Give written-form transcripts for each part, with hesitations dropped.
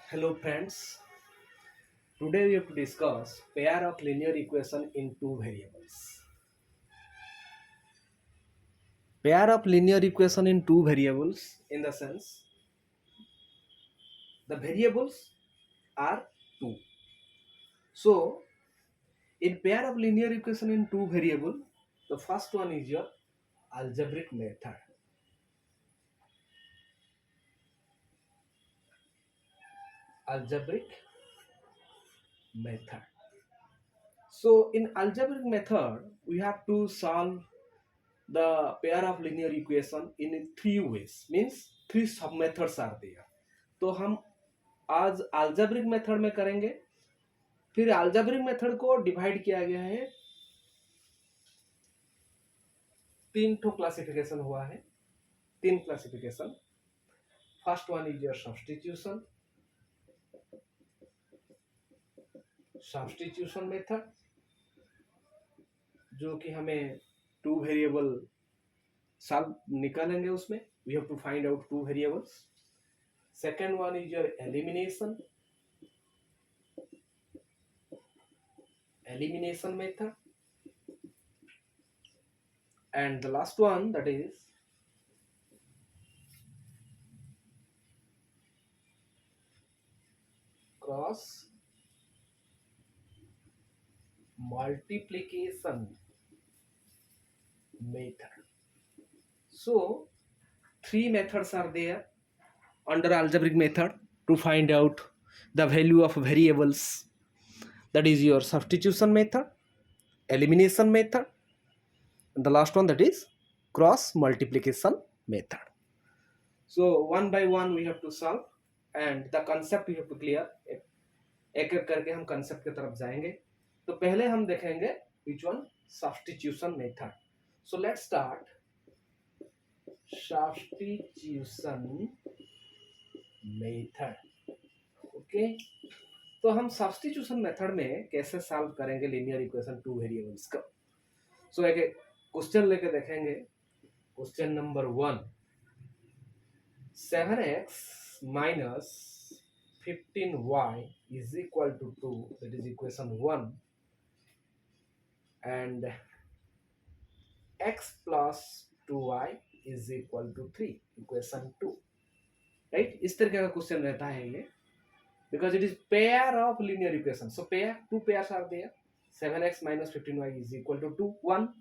Hello friends, today we have to discuss pair of linear equation in two variables. Pair of linear equation in two variables in the sense the variables are two. So in pair of linear equation in two variable, the first one is your algebraic method. Algebraic method. So in algebraic method, we have to solve the pair of linear equation in three ways, means three sub methods are there. तो हम आज algebraic method में करेंगे। फिर algebraic method को divide किया गया है, तीन ठो क्लासिफिकेशन हुआ है, तीन classification. First one is your substitution, substitution method, जो कि हमें टू वेरिएबल सॉल्व निकालेंगे, उसमें we have to find out two variables. Second one is your elimination, elimination method, and the last one, that is cross multiplication method. So three methods are there under algebraic method to find out the value of variables. That is your substitution method, elimination method, and the last one, that is cross multiplication method. So one by one we have to solve and the concept we have to clear. एक एक करके हम concept की तरफ जाएंगे। तो पहले हम देखेंगे which one, substitution method. So let's start substitution method. Okay, तो हम सब्स्टिट्यूशन मेथड में कैसे सॉल्व करेंगे लीनियर इक्वेशन टू वेरिएबल्स का। सो एक क्वेश्चन लेके देखेंगे। Question number 1, 7x minus 15y is equal to 2, that is equation 1, and x plus 2y is equal to 3, equation 2, right? इस तरह का क्वेश्चन रहता है ये, because it is pair of linear equation. So pair, two pairs are there. 7x minus 15y is equal to 2, 1.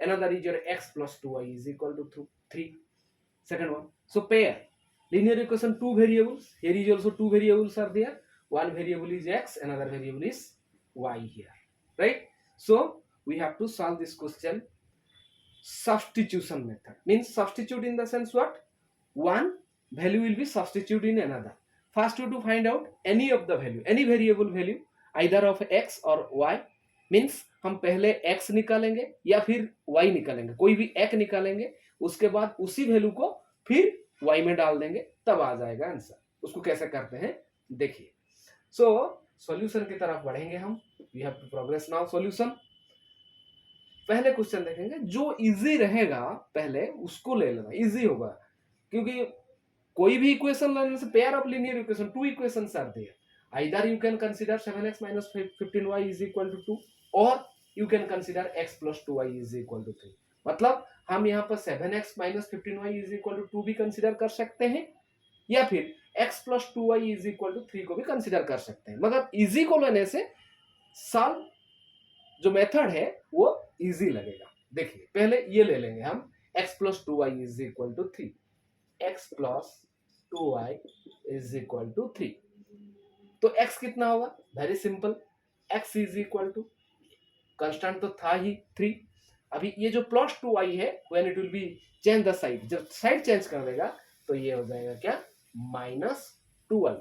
Another is your x plus 2y is equal to 3. Second one. So pair, linear equation, two variables. Here is also two variables are there. One variable is x, another variable is y here, right? So we have to solve this question. Substitution method means substitute in the sense what? One value will be substituted in another. First you to find out any of the value, any variable value either of x or y, means हम पहले x निकालेंगे या फिर y निकालेंगे, कोई भी एक निकालेंगे, उसके बाद उसी वैल्यू को फिर y में डाल देंगे, तब आ जाएगा आंसर। उसको कैसे करते हैं देखिए। सो सॉल्यूशन की तरफ बढ़ेंगे हम। We have to progress now solution. पहले क्वेश्चन देखेंगे, जो इजी रहेगा पहले उसको ले लेना, इजी होगा, क्योंकि कोई भी इक्वेशन लेने से pair of linear equation, two equations are there, either you can consider 7x minus 15y is equal to 2 और you can consider x plus 2y is equal to 3। मतलब हम यहाँ पर 7x minus 15y is equal to 2 भी consider कर सकते हैं, या फिर x plus 2y is equal to 3 को भी कंसीडर कर सकते हैं। मगर इजी को लेने से सॉल्व जो मेथड है वो इजी लगेगा। देखिए पहले ये ले लेंगे हम, x plus 2y is equal to 3, x plus 2y is equal to 3। तो x कितना होगा? Very simple, x is equal to, constant तो था ही 3। अभी ये जो प्लस 2y है, when it will be change the side, जब साइड चेंज कर देगा तो ये हो जाएगा क्या? -12।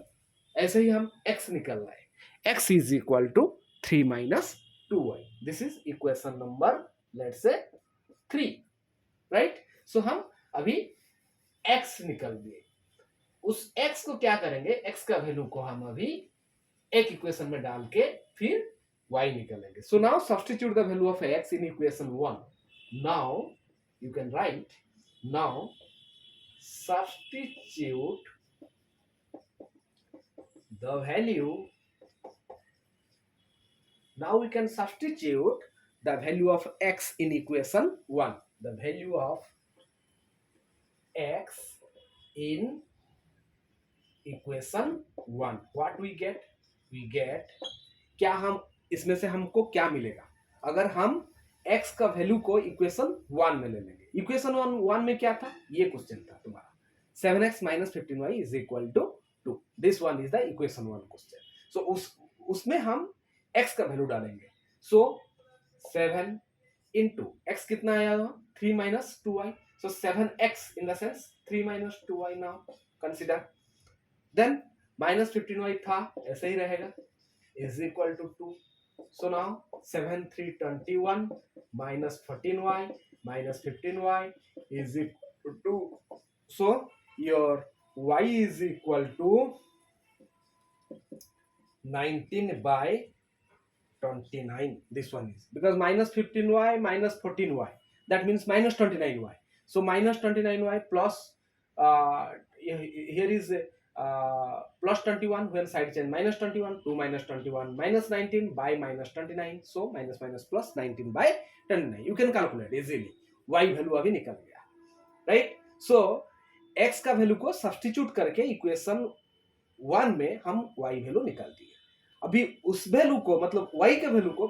ऐसे ही हम x निकल रहा है, x is equal to 3 minus 2y। This is equation number let's say 3, right? सो हम अभी x निकल दिए, उस x को क्या करेंगे, x का वैल्यू को हम अभी एक इक्वेशन में डाल के फिर y निकालेंगे। So now substitute the value of x in equation 1। Now you can right, now substitute the value, now we can substitute the value of x in equation 1. The value of x in equation 1, what we get? We get, क्या हम इसमें से हमको क्या मिलेगा अगर हम x का वैल्यू को इक्वेशन 1 में ले लेंगे? इक्वेशन 1 में क्या था? ये क्वेश्चन था तुम्हारा, 7x minus 15y is equal to 2. This one is the equation 1 question. So उसमें हम x का वैल्यू डालेंगे. सो 7 into x कितना आया? 3 minus 2y. So 7x in the sense 3 minus 2y. now consider. Then minus 15y था, ऐसे ही रहेगा, is equal to 2. So now 7 3 21 minus 14y minus 15y is equal to 2. So your y is equal to 19 by 29. This one is because minus 15y minus 14y, that means minus 29y. So minus 29y plus here is plus 21, when side change minus 21, 2 minus 21 minus 19 by minus 29. So minus minus plus 19 by 29. You can calculate easily. y value अभी निकल गया, right? सो x का value को substitute करके equation 1 में हम y value निकाल दिए. अभी उस वैल्यू को मतलब y के वैल्यू को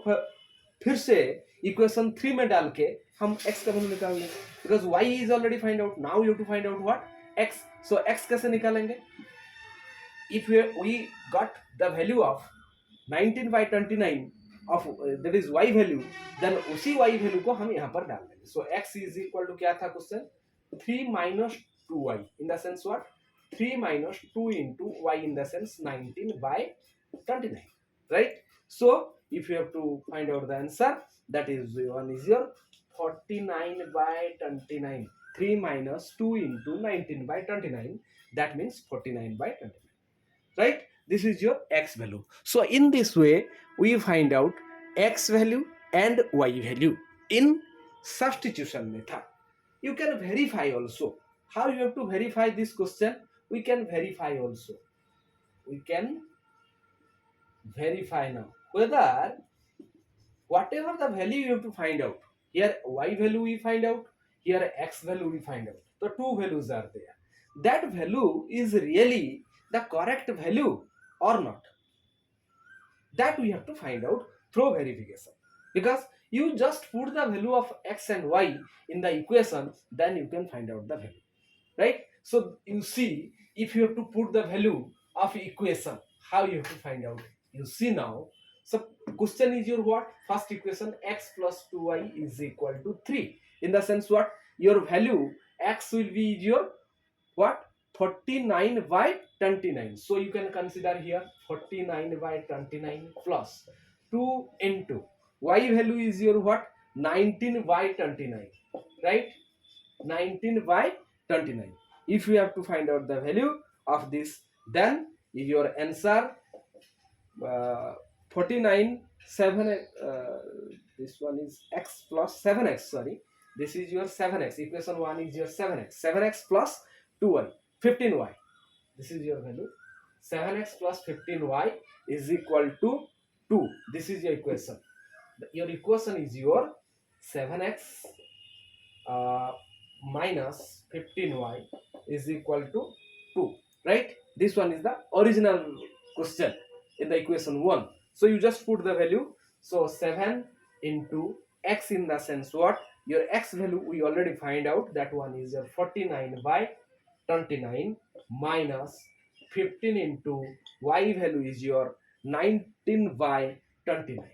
फिर से इक्वेशन 3 में डाल के हम x का वैल्यू निकाल लेंगे, because y is already find out. Now you to find out what x. So x कैसे निकालेंगे? if we got the value of 19 by 29 of that is y value, then उसी y value को हम यहाँ पर डाल देंगे. so x is equal to क्या था question? 3 minus 2y in the sense what? 3 minus 2 into y in the sense 19 by 29, right? So if you have to find out the answer, that is one is your 49 by 29. 3 minus 2 into 19 by 29, that means 49 by 29. Right? This is your x value. So in this way, we find out x value and y value in substitution method. You can verify also. How you have to verify this question? We can verify also. We can verify now whether whatever the value you have to find out. Here y value we find out. Here x value we find out. The two values are there. That value is really the correct value or not, that we have to find out through verification, because you just put the value of x and y in the equation, then you can find out the value, right? So you see, if you have to put the value of equation, how you have to find out? You see now, so question is your what? First equation, x plus 2y is equal to 3. In the sense what? Your value x will be your what? 49 by 29. So you can consider here 49 by 29 plus 2 into y value is your what? 19 by 29, right? 19 by 29. If you have to find out the value of this, then your answer 49 7 this one is x plus 7x, sorry, this is your 7x. Equation 1 is your 7x plus 2y 15y. This is your value. 7x plus 15y is equal to 2. This is your equation. Your equation is your 7x minus 15y is equal to 2. Right? This one is the original question in the equation 1. So you just put the value. So 7 into x in the sense what? Your x value we already find out. That one is your 49 by 29 minus 15 into y value is your 19 by 29.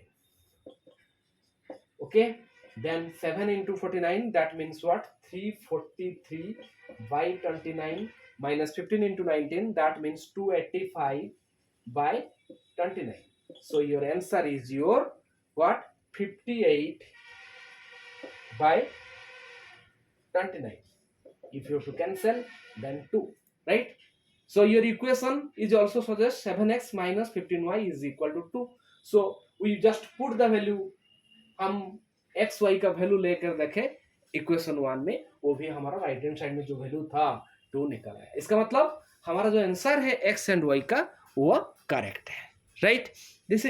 Okay, then 7 into 49, that means what? 343 by 29 minus 15 into 19, that means 285 by 29. So your answer is your what? 58 by 29. If you have to cancel, then 2, right? So your equation is also suggests 7x minus 15y is equal to 2. So we just put the value, हम x y का value लेकर देखें equation 1 में, वो भी हमारा right hand side में जो वैल्यू था 2 निकल आया. इसका मतलब हमारा जो आंसर है x एंड y का वो करेक्ट है, right. This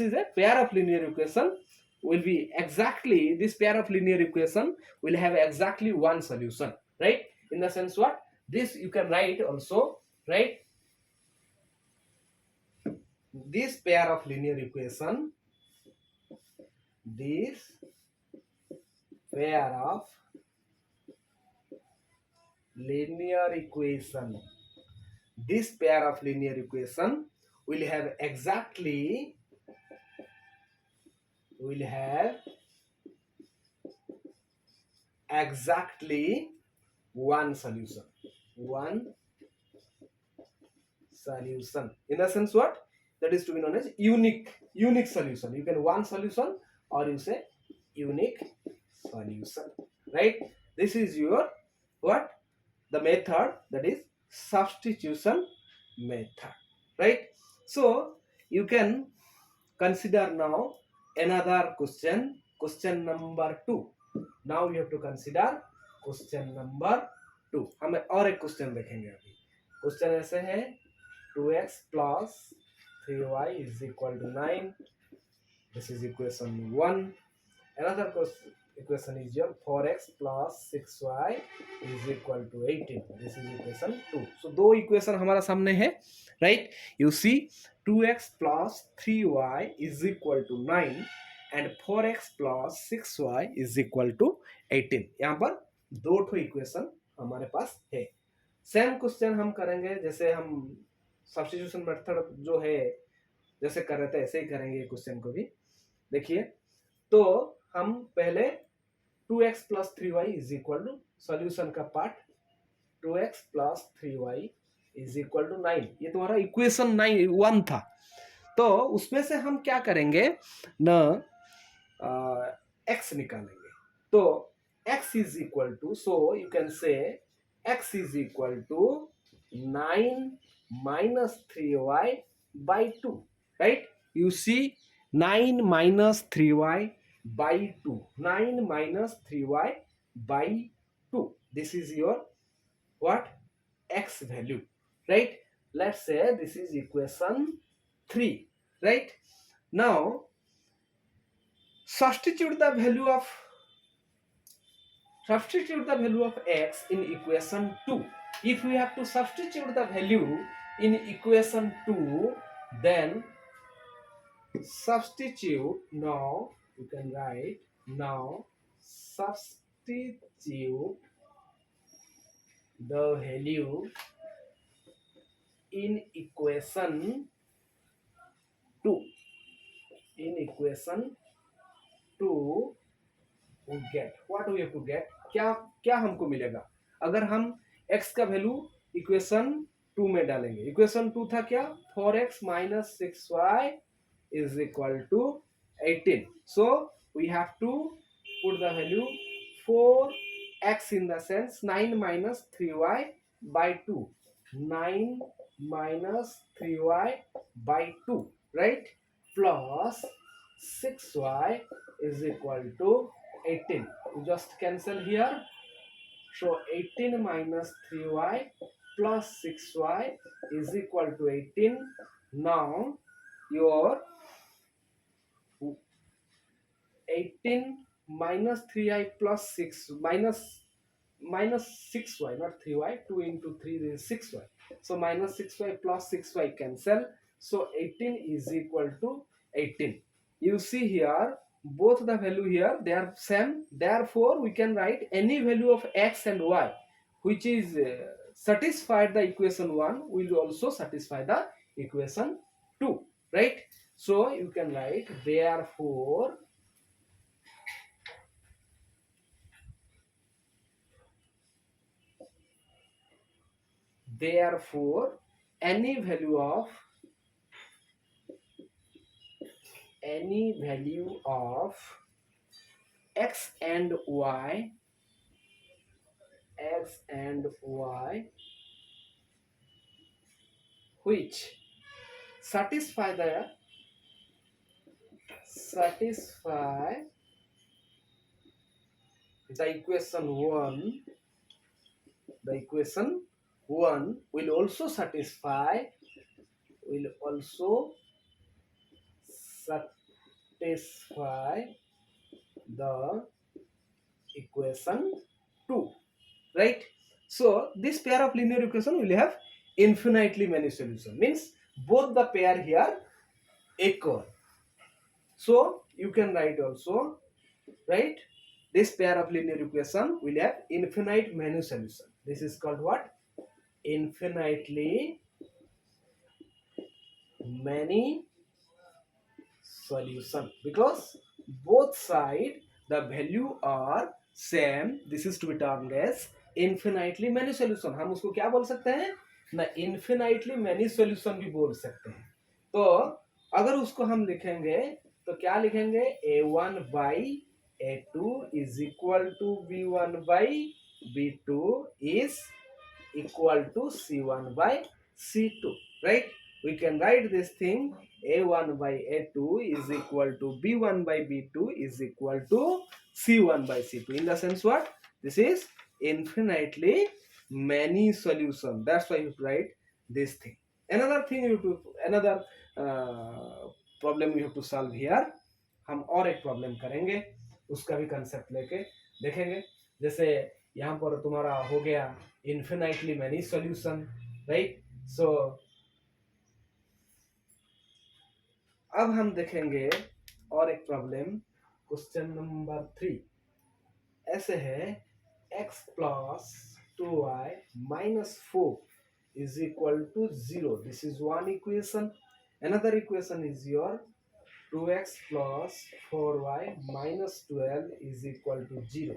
is a pair of linear equation will be exactly, this pair of linear equation will have exactly one solution, right? In the sense what this you can write also, right? This pair of linear equation, this pair of linear equation, this pair of linear equation will have exactly one solution, in the sense what that is to be known as unique solution. You can one solution or you say unique solution, right? This is your what the method, that is substitution method, right? So you can consider now another question number 2. now you have to consider question number 2. हम और एक question देखेंगे अभी. Question ऐसे है 2x plus 3y is equal to 9. This is equation 1. Another equation is your 4x plus 6y is equal to 18. This is equation 2. So दो equation हमारा सामने है, right? You see 2x plus 3y is equal to 9 and 4x plus 6y is equal to 18. यहाँ पर दो ठो equation हमारे पास है. सेम क्वेश्चन हम करेंगे जैसे हम सब्स्टिट्यूशन मेथड जो है जैसे कर रहे थे ऐसे ही करेंगे क्वेश्चन को भी. देखिए तो हम पहले 2x plus 3y is equal to solution का part 2x plus 3y is equal to 9. ये तुम्हारा इक्वेशन 1 था. तो उसमें से हम क्या करेंगे न x निकालेंगे. तो x is equal to, so you can say x is equal to 9 minus 3y by 2, right? You see 9 minus 3y by 2. 9 minus 3y by 2. This is your what? X value, right? Let's say this is equation 3, right? Now substitute the value of x in equation 2. If we have to substitute the value in equation 2, then substitute, now you can write, now substitute the value in equation 2. In equation 2 we get what we have to get. क्या हमको मिलेगा अगर हम x का value equation 2 में डालेंगे. Equation 2 था क्या? 4x minus 6y is equal to 18. So we have to put the value 4x in the sense 9 minus 3y by 2. 9 minus 3y by 2, right? Plus 6y is equal to 18. You just cancel here. So 18 minus 3y plus 6y is equal to 18. Now your 18 minus 3y plus 6 minus 6y, not 3y. 2 into 3 is 6y. So minus 6y plus 6y cancel. So 18 is equal to 18. You see here both the value here they are same. Therefore we can write any value of x and y which is satisfied the equation 1 will also satisfy the equation 2, right? So you can write therefore any value of x and y which satisfy the equation 1 will also satisfy will also satisfy the equation 2, right? So this pair of linear equation will have infinitely many solutions, means both the pair here equal. So you can write also, right, this pair of linear equation will have infinite many solution. This is called what? Infinitely many solution, because both side the value are same. This is to be termed as infinitely many solution. हम उसको क्या बोल सकते हैं ना, infinitely many solution भी बोल सकते हैं. तो अगर उसको हम लिखेंगे तो क्या लिखेंगे, a1 by a2 is equal to b1 by b2 is equal to c1 by c2, right? We can write this thing, a1 by a2 is equal to b1 by b2 is equal to c1 by c2. In the sense what? This is infinitely many solution. That's why you write this thing. Another thing you have to, another problem you have to solve here. हम और एक problem करेंगे, उसका भी concept लेके देखेंगे. जैसे यहाँ पर तुम्हारा हो गया infinitely many solution, right? So अब हम देखेंगे और एक प्रॉब्लम, क्वेश्चन नंबर 3. ऐसे है x plus 2y minus 4 is equal to 0. This is one equation. Another equation is your 2x plus 4y minus 12 is equal to 0.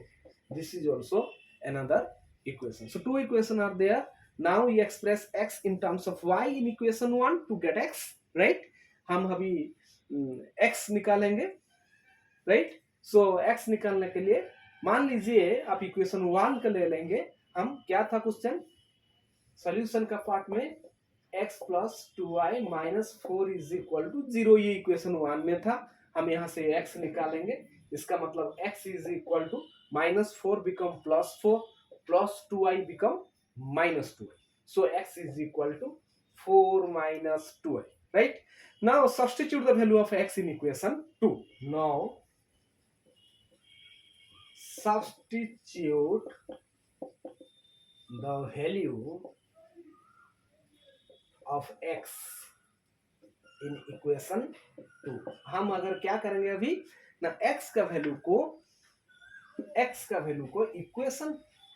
This is also another equation. So two equations are there. Now we express x in terms of y in equation 1 to get x, right? हम अभी x निकालेंगे, right? सो x निकालने के लिए मान लीजिए आप equation 1 का ले लेंगे. हम क्या था क्वेश्चन, सॉल्यूशन का पार्ट में x plus 2y minus 4 is equal to 0, ये इक्वेशन 1 में था. हम यहाँ से x निकालेंगे, इसका मतलब x is equal to minus 4 become plus 4 plus 2y become minus 2y. So x is equal to 4 minus 2y, right? Now substitute the value of x in equation 2. Now substitute the value of x in equation 2. हम अगर क्या करेंगे अभी ना, x का value को equation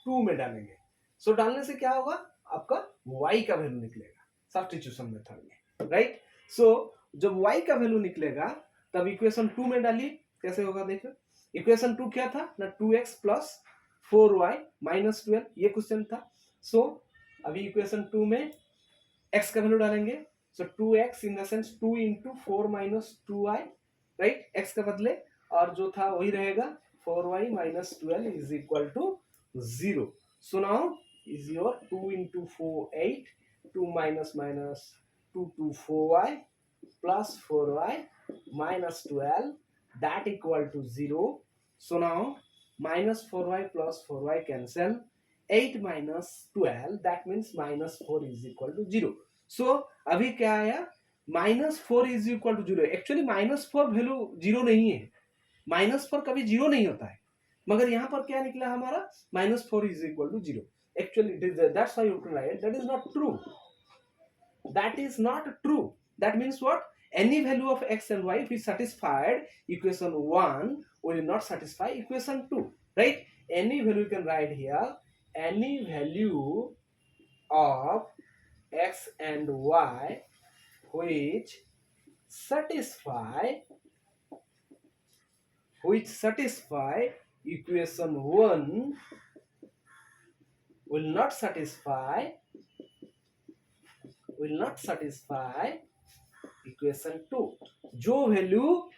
2 में डालेंगे. सो डालने से क्या होगा, आपका y का वैल्यू निकलेगा सब्स्टिट्यूशन मेथड में, राइट? सो जब y का वैल्यू निकलेगा तब इक्वेशन 2 में डालिए, कैसे होगा देखो. इक्वेशन 2 क्या था ना, 2x प्लस 4y माइनस 12, ये क्वेश्चन था. सो अभी इक्वेशन 2 में x का वैल्यू डालेंगे. So 2x in the sense 2 into 4 minus 2y, right? x का बदले, और जो था वही रहेगा 4y minus 12 is equal to 0. So now is your 2 into 4 8, 2 minus 2 to 4y plus 4y minus 12, that equal to 0. So now minus 4y plus 4y cancel, 8 minus 12, that means minus 4 is equal to 0. So अभी क्या आया, minus 4 is equal to 0. Actually minus 4 value 0 नहीं है, minus 4 कभी 0 नहीं होता है, मगर यहाँ पर क्या निकला हमारा, minus 4 is equal to 0. Actually that's why you can write that is not true. That is not true. That means what? Any value of x and y if is satisfied equation 1 will not satisfy equation 2, right? Any value you can write here, any value of x and y which satisfy equation 1 will not satisfy equation 2. जो value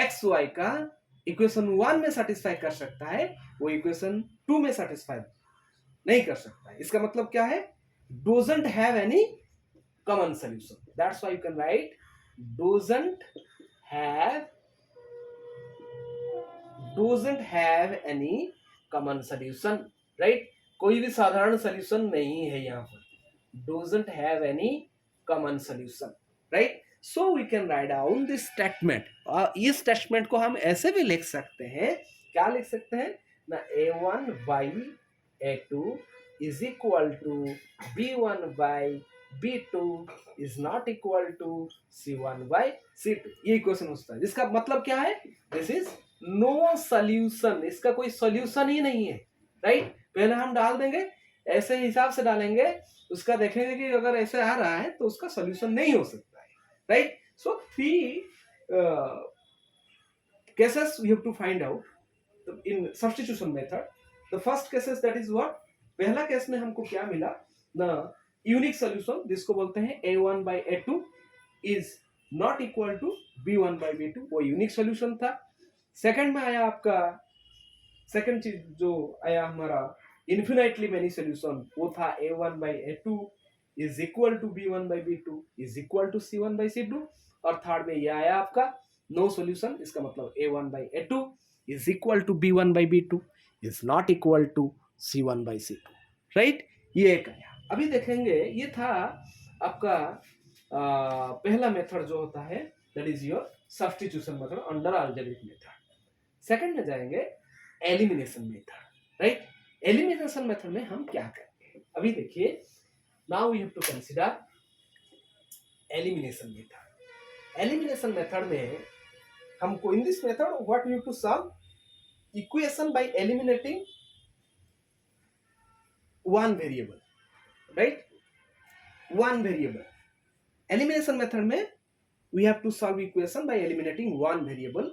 x Y का equation 1 में satisfy कर सकता है वो equation 2 में satisfy नहीं कर सकता है. इसका मतलब क्या है, doesn't have any common solution. That's why you can write doesn't have any common solution, right? कोई भी साधारण सॉल्यूशन नहीं है यहाँ पर. Doesn't have any common solution, right? So we can write down this statement. और इस स्टेटमेंट को हम ऐसे भी लिख सकते हैं, क्या लिख सकते हैं ना, a1 by a2 is equal to b1 by b2 is not equal to c1 by c2. ये इक्वेशन होता है, जिसका मतलब क्या है, दिस इज नो सॉल्यूशन, इसका कोई सॉल्यूशन ही नहीं है, राइट? पहले हम डाल देंगे, ऐसे हिसाब से डालेंगे, उसका देखेंगे कि अगर ऐसे आ रहा है तो उसका सॉल्यूशन नहीं हो सकता है, right? So 3 cases we have to find out in substitution method. The first cases, that is what, पहला केस में हमको क्या मिला ना, यूनिक सॉल्यूशन, जिसको बोलते हैं a1 by a2 is not equal to b1 by b2, वो यूनिक सॉल्यूशन था. सेकंड में आया आपका, सेकंड चीज जो आया हमारा इन्फिनाइटली मेनी सॉल्यूशन, वो था a1 by a2 is equal to b1 by b2 is equal to c1 by c2. और थर्ड में ये आया आपका नो सॉल्यूशन, इसका मतलब a1 by a2 is equal to b1 by b2 is not equal to c1 by c2, right? ये एक आया. अभी देखेंगे, ये था आपका पहला मेथड जो होता है, that is your substitution method under algebraic method. Second में जाएंगे elimination method, right? Elimination method में हम क्या करेंगे, अभी देखिए, now we have to consider elimination method. Elimination method में हमको, in this method what we have to solve equation by eliminating one variable, right? One variable. Elimination method में we have to solve equation by eliminating one variable.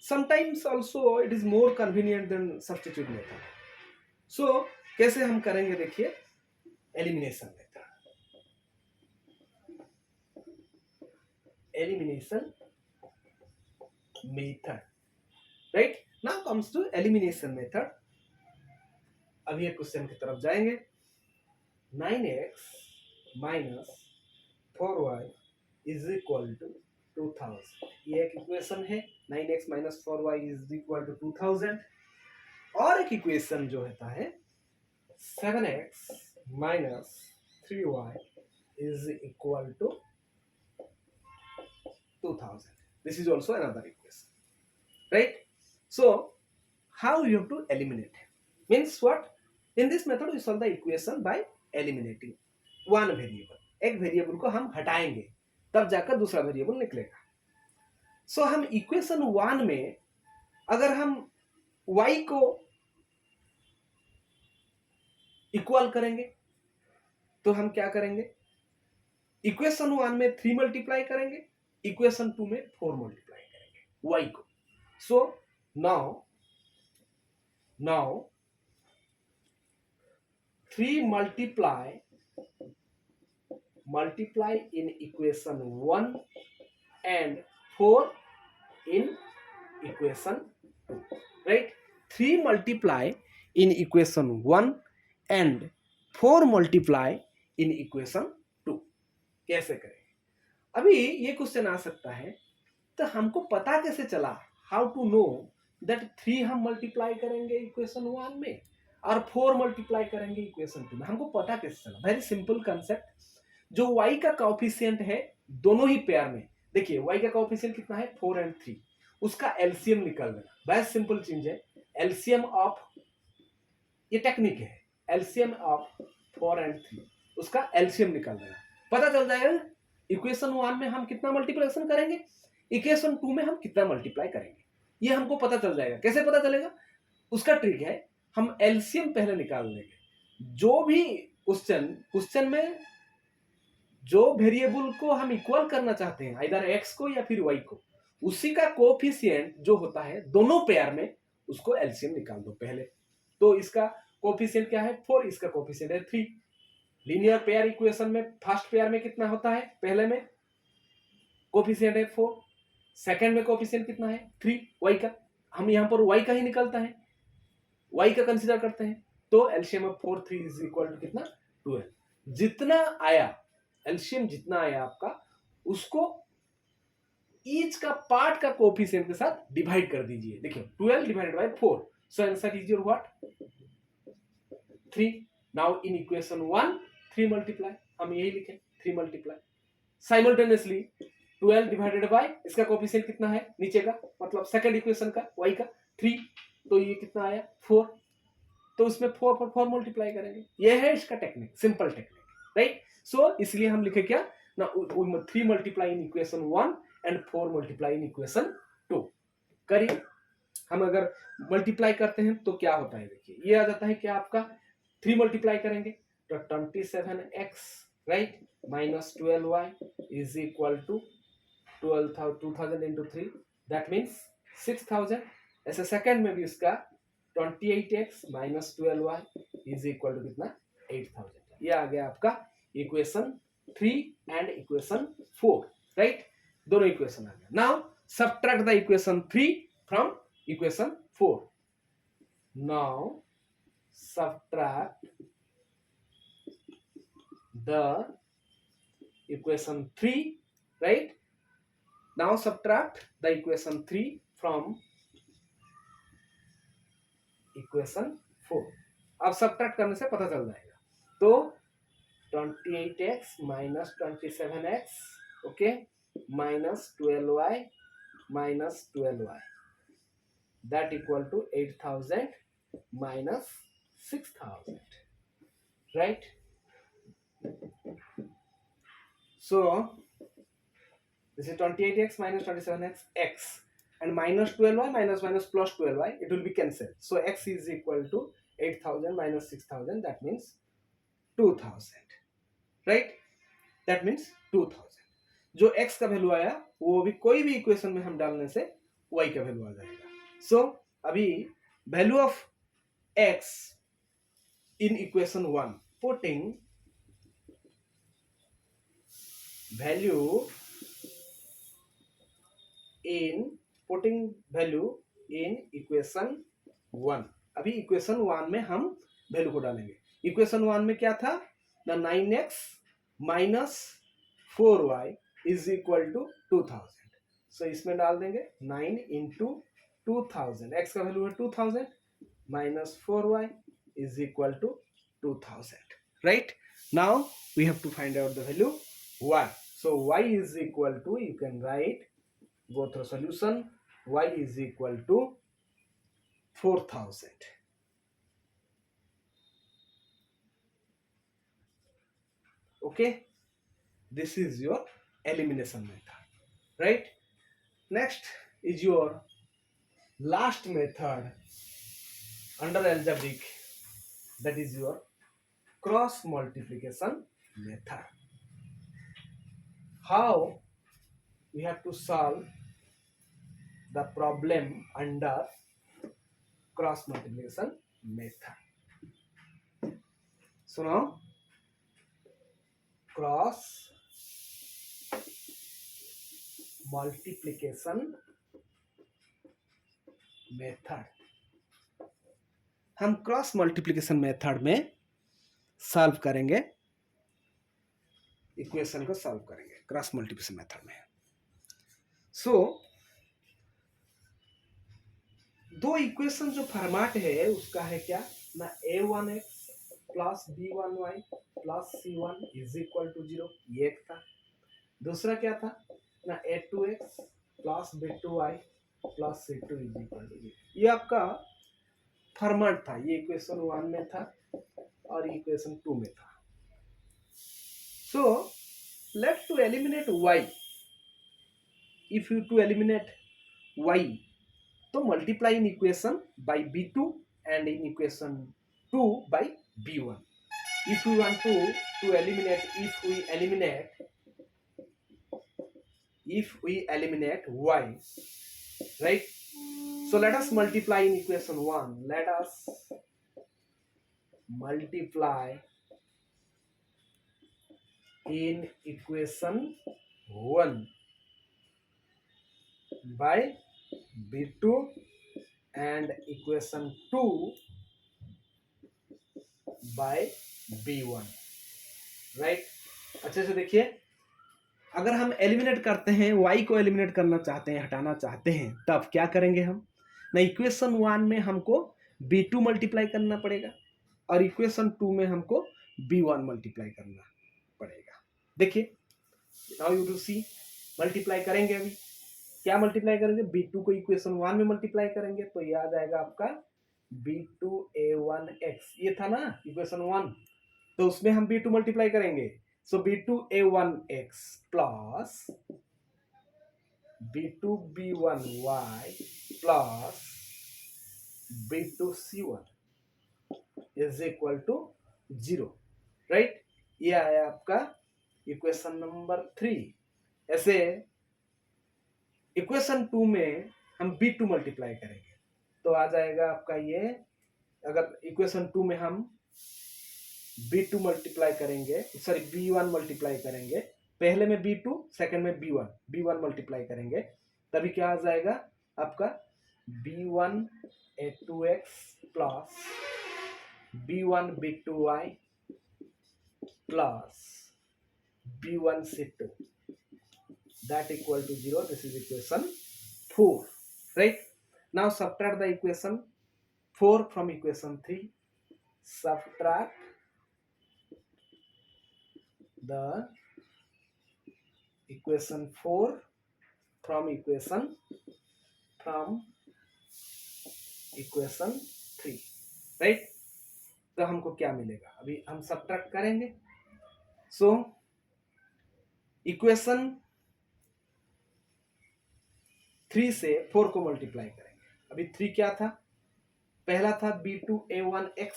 Sometimes also it is more convenient than substitute method. So कैसे हम करेंगे, देखिए, elimination method. Elimination method, right? Now comes to elimination method. अभी एक question की तरफ जाएंगे. 9x minus 4y is equal to 2000. ये एक इक्वेशन है, 9x minus 4y is equal to 2000. और एक इक्वेशन जो होता है 7x minus 3y is equal to 2000. This is also another equation, right? So how you have to eliminate, means what, in this method we solve the equation by eliminating one variable. एक variable को हम हटाएंगे, तब जाकर दूसरा variable निकलेगा. सो हम equation 1 में अगर हम y को इक्वल करेंगे तो हम क्या करेंगे, इक्वेशन 1 में 3 मल्टीप्लाई करेंगे, इक्वेशन 2 में 4 मल्टीप्लाई करेंगे y को. So now 3 multiply in equation 1 and 4 in equation 2, right? 3 multiply in equation 1 and 4 multiply in equation 2. कैसे करें? अभी ये क्वेश्चन आ सकता है, तो हमको पता कैसे चला, हाउ टू नो दैट 3 हम मल्टीप्लाई करेंगे इक्वेशन 1 में और 4 मल्टीप्लाई करेंगे इक्वेशन 2 में, हमको पता कैसे चला? Very simple concept. जो y का कोएफिशिएंट है दोनों ही पेयर में, देखिए y का कोएफिशिएंट कितना है, 4 और 3, उसका एलसीएम निकाल देना. बहुत सिंपल चीज है, एलसीएम ऑफ, ये टेक्निक है, एलसीएम ऑफ 4 और 3, उसका एलसीएम निकाल देना, पता चल जाएगा इक्वेशन 1 में हम कितना मल्टीप्लिकेशन करेंगे, इक्वेशन 2 में हम कितना मल्टीप्लाई करेंगे, ये हमको पता चल जाएगा. कैसे पता चलेगा, उसका ट्रिक है, हम एलसीएम पहले निकाल लेंगे. जो भी क्वेश्चन में जो वेरिएबल को हम इक्वल करना चाहते हैं, इधर x को या फिर y को, उसी का कोएफिशिएंट जो होता है दोनों पेयर में, उसको एलसीएम निकाल दो पहले. तो इसका कोएफिशिएंट क्या है, 4, इसका कोएफिशिएंट है 3. लीनियर पेयर इक्वेशन में फर्स्ट पेयर में कितना होता है, पहले में कोएफिशिएंट है 4, सेकंड में कोएफिशिएंट कितना है 3 y का, हम यहाँ पर y का ही निकालता है, y का कंसीडर करते हैं. तो LCM of 4 3 is equal to कितना, 12. जितना आया एलसीएम, जितना आया आपका, उसको ईच का पार्ट का कोएफिशिएंट के साथ डिवाइड कर दीजिए. देखिए 12 divided by 4, so answer is your what, 3. Now in equation 1 3 multiply, हम यही लिखें 3 मल्टीप्लाई, साइमल्टेनियसली 12 डिवाइडेड बाय इसका कोफिशिएंट कितना है नीचे का, मतलब सेकंड इक्वेशन का y का 3, तो ये कितना आया 4, तो उसमें 4 मल्टीप्लाई करेंगे। ये है इसका टेक्निक, सिंपल टेक्निक, राइट। सो इसलिए हम लिखे क्या ना 3 multiply in equation 1 and 4 multiply in equation 2 करिए। हम अगर मल्टीप्लाई करते हैं तो क्या होता है, देखिए ये आ जाता है क्या आपका 3 मल्टीप्लाई करेंगे तो 27x right minus 12y is equal to 2000 into 3 that means 6000। ऐसे सेकंड में भी इसका 28x minus 12y is equal to कितना 8000। ये आ गया आपका इक्वेशन 3 एंड इक्वेशन 4, राइट। दोनों इक्वेशन आ गया। Now subtract the equation 3 from equation 4. Now subtract the equation 3, right? Now subtract the equation 3 from equation 4. अब subtract करने से पता चल जाएगा, तो 28x minus 27x, okay, minus 12y minus 12y. That equal to 8000 minus 6000, right? So this is 28x minus 27x x and minus 12y minus plus 12y, it will be cancelled. So x is equal to 8000 minus 6000, that means 2000, right? That means 2000। जो x का value आया वो भी कोई भी equation में हम डालने से y का वैल्यू आ जाएगा। सो अभी value of x in equation 1, putting value in equation 1। अभी इक्वेशन 1 में हम वैल्यू को डालेंगे। इक्वेशन 1 में क्या था ना 9x minus 4y is equal to 2000। So इसमें डाल देंगे 9 इंटू 2000, x का वैल्यू है 2000 minus 4y is equal to 2000, right? Now we have to find out the value y. So y is equal to, you can write, go through solution, y is equal to 4000. Okay, this is your elimination method, right? Next is your last method under algebraic, that is your cross multiplication method. How we have to solve the problem under cross multiplication method? So now cross multiplication method, हम cross multiplication method में solve करेंगे, equation को solve करेंगे cross multiplication method में। सो दो equation जो format है उसका है क्या ना a1x plus b1y plus c1 is equal to 0, ये एक था। दूसरा क्या था ना a2x plus b2y plus c2 is equal to 0। ये आपका फॉर्मेट था, ये इक्वेशन 1 में था और इक्वेशन 2 में था। So let to eliminate y, if you to eliminate y तो multiply in equation by b2 and in equation 2 by b1। If you want to eliminate, if we eliminate y, right? So let us multiply in equation 1. Let us multiply in equation 1 by b2 and equation 2 by b1, right? अच्छे से देखिए, अगर हम eliminate करते हैं y को eliminate करना चाहते हैं, हटाना चाहते हैं, तब क्या करेंगे हम ना इक्वेशन 1 में हमको b2 मल्टीप्लाई करना पड़ेगा और इक्वेशन 2 में हमको b1 मल्टीप्लाई करना पड़ेगा। देखिए now you to see, multiply करेंगे अभी, क्या मल्टीप्लाई करेंगे, B2 को इक्वेशन 1 में मल्टीप्लाई करेंगे तो ये आ जाएगा आपका B2A1x, ये था ना इक्वेशन 1, तो उसमें हम B2 मल्टीप्लाई करेंगे, so B2A1x plus B2B1y plus B2C1 is equal to 0, right. ये आया आपका इक्वेशन नंबर 3। ऐसे इक्वेशन 2 में हम B2 मल्टीप्लाई करेंगे तो आ जाएगा आपका ये, अगर इक्वेशन 2 में हम B2 मल्टीप्लाई करेंगे, सॉरी B1 मल्टीप्लाई करेंगे, पहले में B2 सेकंड में B1 मल्टीप्लाई करेंगे, तभी क्या आ जाएगा आपका B1A2x plus B1B2y plus B1C2 that equal to 0. This is equation 4, right? Now subtract the equation 4 from equation 3. Subtract the equation 4 from equation 3, right? तो हमको क्या मिलेगा, अभी हम सब्ट्रैक्ट करेंगे। सो इक्वेशन 3 से 4 को मल्टीप्लाई करेंगे। अभी 3 क्या था, पहला था B2A1x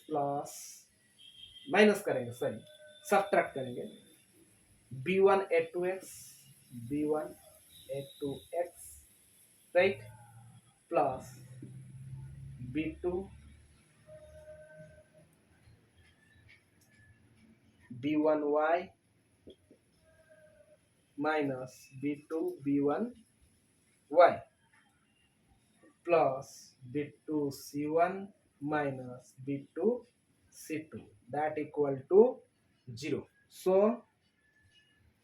प्लस, माइनस करेंगे, सॉरी सब्ट्रैक्ट करेंगे, B1A2x right plus B2B1y minus B2B1y plus B2C1 minus B2C2 that equal to 0. So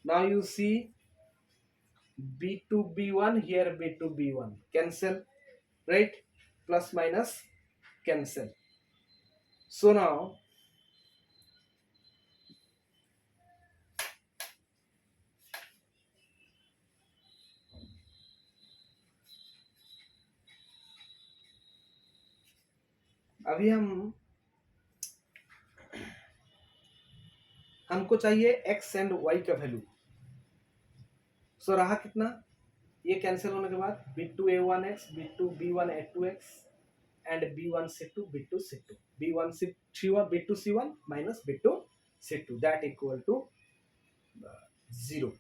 now you see B2B1 here, B2B1 cancel, right? Plus minus cancel. So now अभी हमको चाहिए x and y का value. सो रहा कितना, ये cancel होने के बाद B2A1x B2B1A2x and B1C2 B2C2 B2C1 minus B2C2 that equal to 0.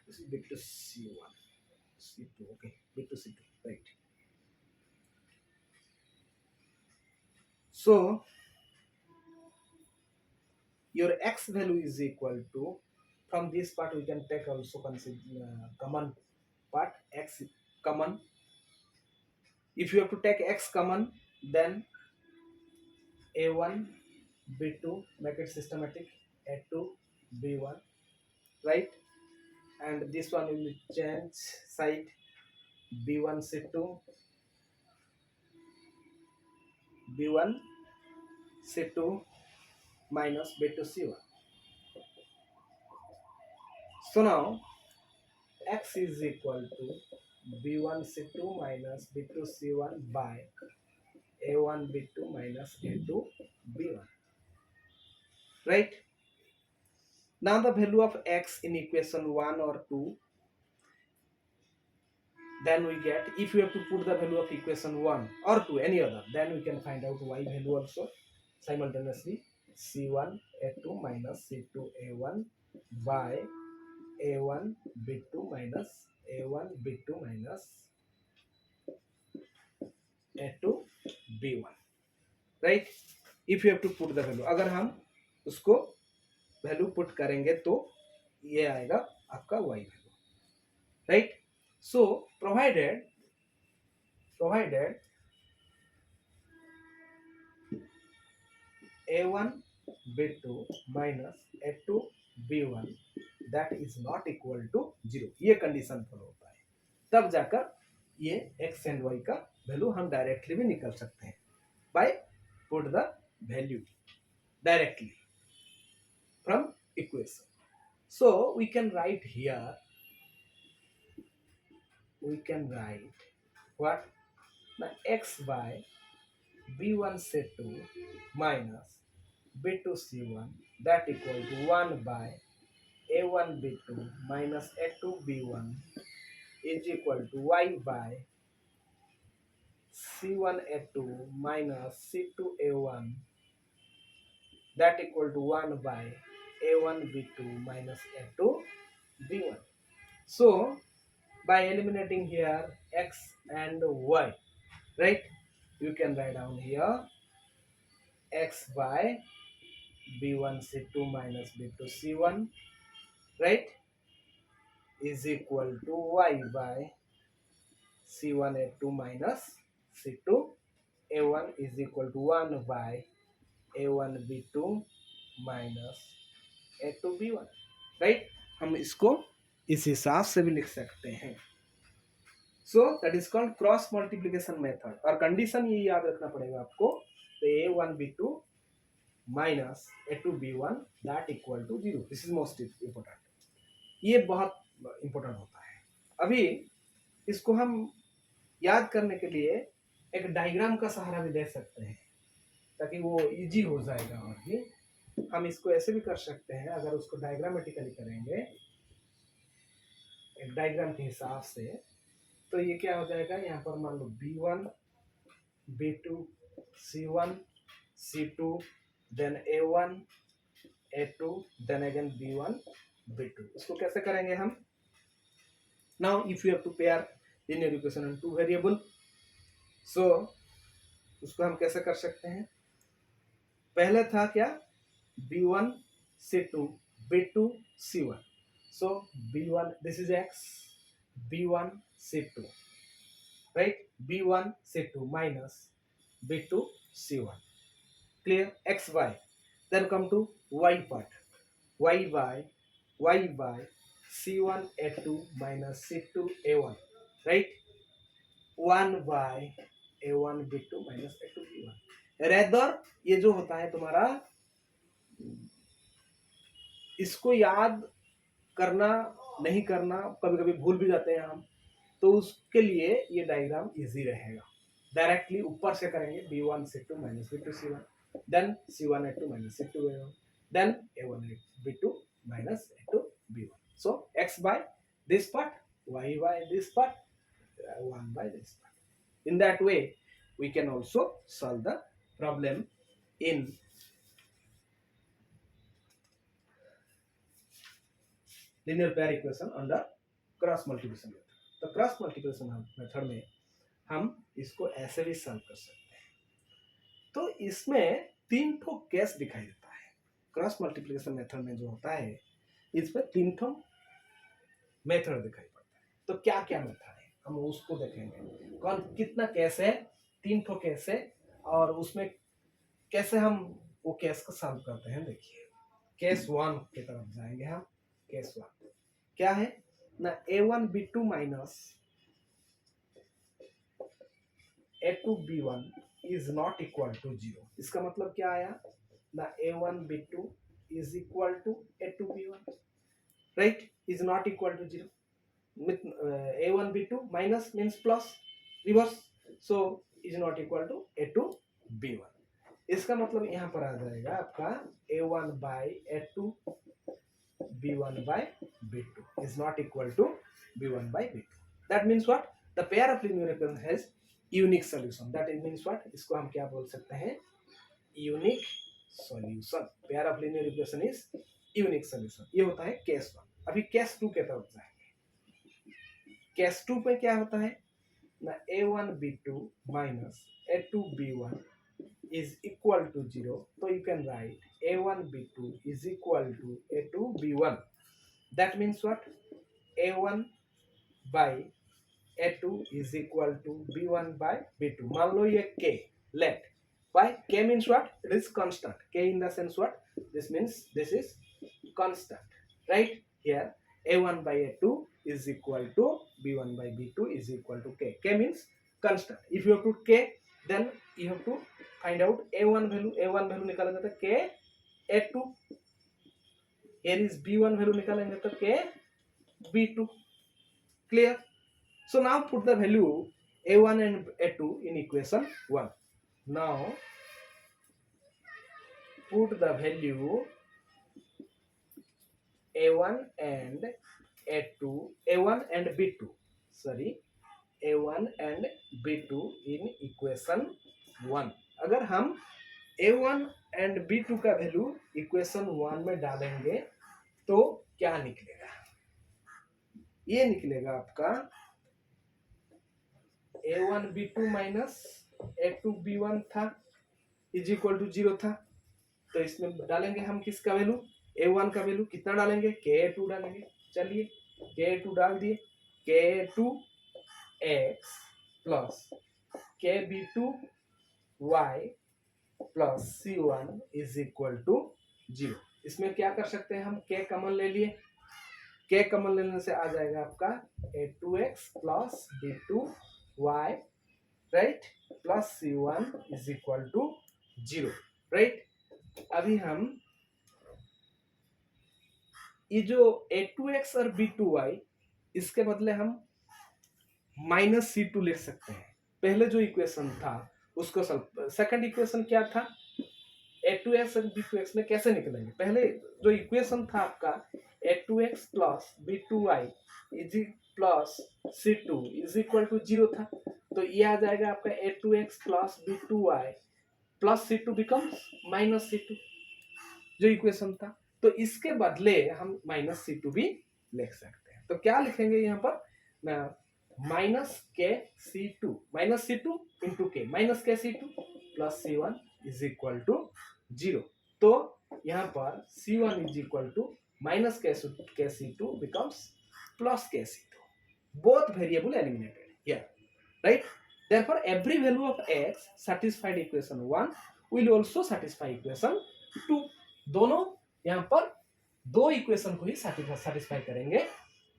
This is B2C1 C2, okay, B2C2, right? So your x value is equal to, from this part we can take also consider common part, x common. If you have to take x common, then A1 B2, make it systematic, A2 B1, right? And this one will change side, B1 C2 minus B2 C1. So now x is equal to B1 C2 minus B2 C1 by A1 B2 minus A2 B1, right? Now the value of x in equation 1 or 2, then we get, if you have to put the value of equation 1 or 2 any other, then we can find out y value also simultaneously, C1 A2 minus C2 A1 by A1 B2 minus A1 B2 minus A2 B1, right? If you have to put the value, अगर हम उसको value put करेंगे तो ये आएगा आपका y value, right? So provided A1 B2 minus A2 B1 that is not equal to 0, ये condition follow होता है, तब जाकर ये x एंड y का वैल्यू हम डायरेक्टली भी निकल सकते हैं buy put the value, directly from equation. So we can write here, we can write what? The x by b1 c2 minus b2 c1, that equal to 1 by a1 b2 minus a2 b1 is equal to y by c1 a2 minus c2 a1, that equal to 1 by a1 b2 minus a2 b1. So by eliminating here x and y, right, you can write down here x by b1 c2 minus b2 c1, right, is equal to y by c1 a2 minus c2 a1 is equal to 1 by a1 b2 minus a2 b1, right. हम इसको इस हिसाब से भी लिख सकते हैं. So that is called cross multiplication method. और कंडीशन ये याद रखना पड़ेगा आपको, तो a1 b2 minus a2 b1 that equal to 0. This is most important. ये बहुत इम्पोर्टेंट होता है. अभी इसको हम याद करने के लिए एक डायग्राम का सहारा भी ले सकते हैं ताकि वो इजी हो जाएगा. और भी हम इसको ऐसे भी कर सकते हैं, अगर उसको डायग्रामेटिकली करेंगे एक डायग्राम के हिसाब से, तो ये क्या हो जाएगा, यहाँ पर मान लो b1 b2 c1 c2 then a1 a2 then again b1 b2. इसको कैसे करेंगे हम? Now if you have to pair linear equation on two variable, so उसको हम कैसे कर सकते हैं? पहले था क्या, b1 c2 b2 c1. So b1, this is x, b1 c2, right, b1 c2 minus b2 c1, clear, x by, then come to y part, y by c1 a2 minus c2 a1, right, 1 by a1 b2 minus a2 b1. Rather ये जो होता है तुम्हारा, इसको याद करना नहीं करना, कभी कभी भूल भी जाते हैं हम, तो उसके लिए ये डायग्राम इजी रहेगा. डायरेक्टली ऊपर से करेंगे b1 c2 minus b2 c1, then c1 a2 minus c2 a1, then a1 b2 minus a2 b1. So x by this part, y by this part, 1 by this part. In that way we can also solve the problem in linear pair equation on the cross multiplication method. तो cross multiplication method में हम इसको ऐसे भी solve कर सकते हैं. तो इसमें 3 ठो केस दिखाई देता है. क्रॉस मल्टीप्लिकेशन मेथड में जो होता है, इसमें 3 ठो मेथड दिखाई पड़ता है. तो क्या क्या मेथड है हम उसको देखेंगे. कौन कितना केस है? 3 ठो केस है, और उसमें कैसे हम वो केस को सॉल्व करते हैं. देखिए केस 1 की तरफ जाएंगे हम. केस 1 क्या है ना, a1 b2 minus a2 b1 is not equal to 0. इसका मतलब क्या आया ना, a1 b2 is equal to a2 b1, right, is not equal to 0. a1 b2 minus means plus, reverse, so is not equal to a2 b1. इसका मतलब यहाँ पर आ जाएगा आपका a1 by a2 b1 by b2 is not equal to b1 by b2. That means what? The pair of linear equation has unique solution. That means what? इसको हम क्या बोल सकते हैं? Unique solution. Pair of linear equation is unique solution. ये होता है case 1. अभी केस 2 के तरफ जाएंगे. केस 2 पे क्या होता है ना, a1 b2 minus a2 b1 is equal to 0. So you can write a1 b2 is equal to a2 b1. That means what? a1 by a2 is equal to b1 by b2. मान लो ये k, let. Why? K means what? It is constant. K in the sense what? This means this is constant, right? Here a1 by a2 is equal to b1 by b2 is equal to k. K means constant. If you have to k, then you have to find out a1 value. A1 value निकाला जाता है k a2, here is b1 value निकालेंगे तो k b2. Clear? So now put the value a1 and a2 in equation 1. Now put the value a1 and a2, a1 and b2, sorry, a1 and b2 in equation 1. अगर हम a1 and b2 का value equation 1 में डालेंगे तो क्या निकलेगा? ये निकलेगा आपका a1 b2 minus a2 b1 था इज इक्वल टू 0 था. तो इसमें डालेंगे हम किसका वैल्यू? a1 का वैल्यू कितना डालेंगे? k2 डालेंगे. चलिए k2 डाल दिए. k2 x plus kb2 y plus c1 is equal to 0. इसमें क्या कर सकते हैं हम? k कॉमन ले लिए. k कॉमन लेने से आ जाएगा आपका a2x plus b2y, right, plus c1 is equal to 0, right. अभी हम ये जो a2x और b2y इसके बदले हम माइनस c2 लिख सकते हैं. पहले जो इक्वेशन था उसको सेकंड इक्वेशन क्या था? a2x और b2x में कैसे निकलेंगे? पहले जो इक्वेशन था आपका a2x plus b2y is plus c2 is equal to 0 था. तो ये आ जाएगा आपका a2x plus b2y plus c2 becomes minus c2 जो इक्वेशन था. तो इसके बदले हम माइनस c2 भी लिख सकते हैं. तो क्या लिखेंगे यहाँ पर? माइनस के c2 माइनस c2 इंटू के माइनस के c2 plus c1 is equal to 0. तो यहाँ पर c1 is equal to minus के c2 बिकम्स प्लस के c2. Both variable eliminated here, right. Therefore, every value of x satisfied equation 1 will also satisfy equation 2. दोनों यहाँ पर दो equation को ही satisfy करेंगे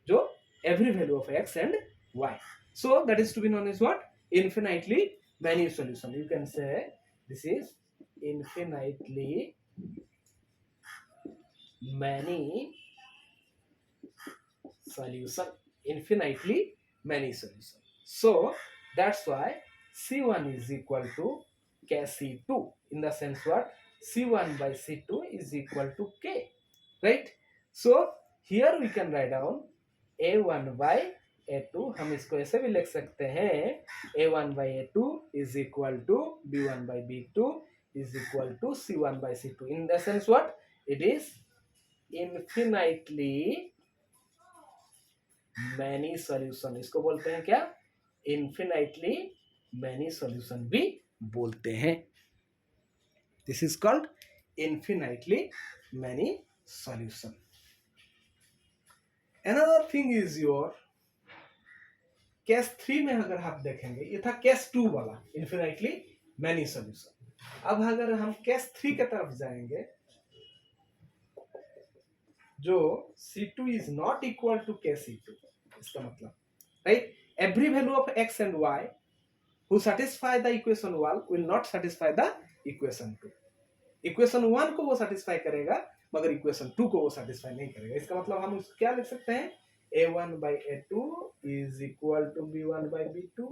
जो every value of x and y. So that is to be known as what? Infinitely many solution. You can say this is infinitely many solution. Infinitely many solution. So that's why C1 is equal to KC2 in the sense what? C1 by C2 is equal to K, right? So here we can write down A1 by A2. हम इसको ऐसे भी लिख सकते हैं A1 by A2 is equal to B1 by B2 is equal to C1 by C2. In the sense what? It is infinitely many solution. इसको बोलते हैं क्या? Infinitely many solution भी बोलते हैं. This is called infinitely many solution. Another thing is your case 3 में अगर आप देखेंगे ये था केस 2 वाला infinitely many solution. अब अगर हम केस 3 के तरफ जाएंगे जो C2 is not equal to KC2, इसका मतलब, right? Every value of x and y who satisfy the equation 1 will not satisfy the equation 2. Equation 1 को वो satisfy करेगा मगर इक्वेशन 2 को वो satisfy नहीं करेगा. इसका मतलब हम उसको क्या लिख सकते हैं? A1 by A2 is equal to B1 by B2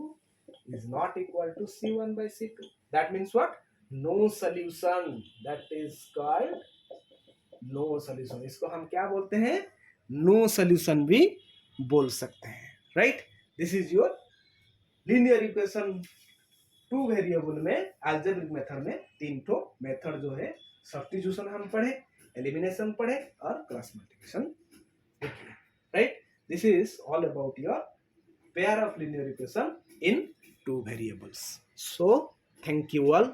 is not equal to C1 by C2. That means what? No solution. That is called no solution. इसको हम क्या बोलते हैं? No solution भी बोल सकते हैं, right? This is your linear equation 2 variable में अलजेब्रिक मेथड में 3 ठो मेथड जो है सब्स्टिट्यूशन हम पढ़े, एलिमिनेशन पढ़े और क्रॉस मल्टीप्लिकेशन देखिए, right. This is all about your pair of linear equation in 2 variables. So thank you all.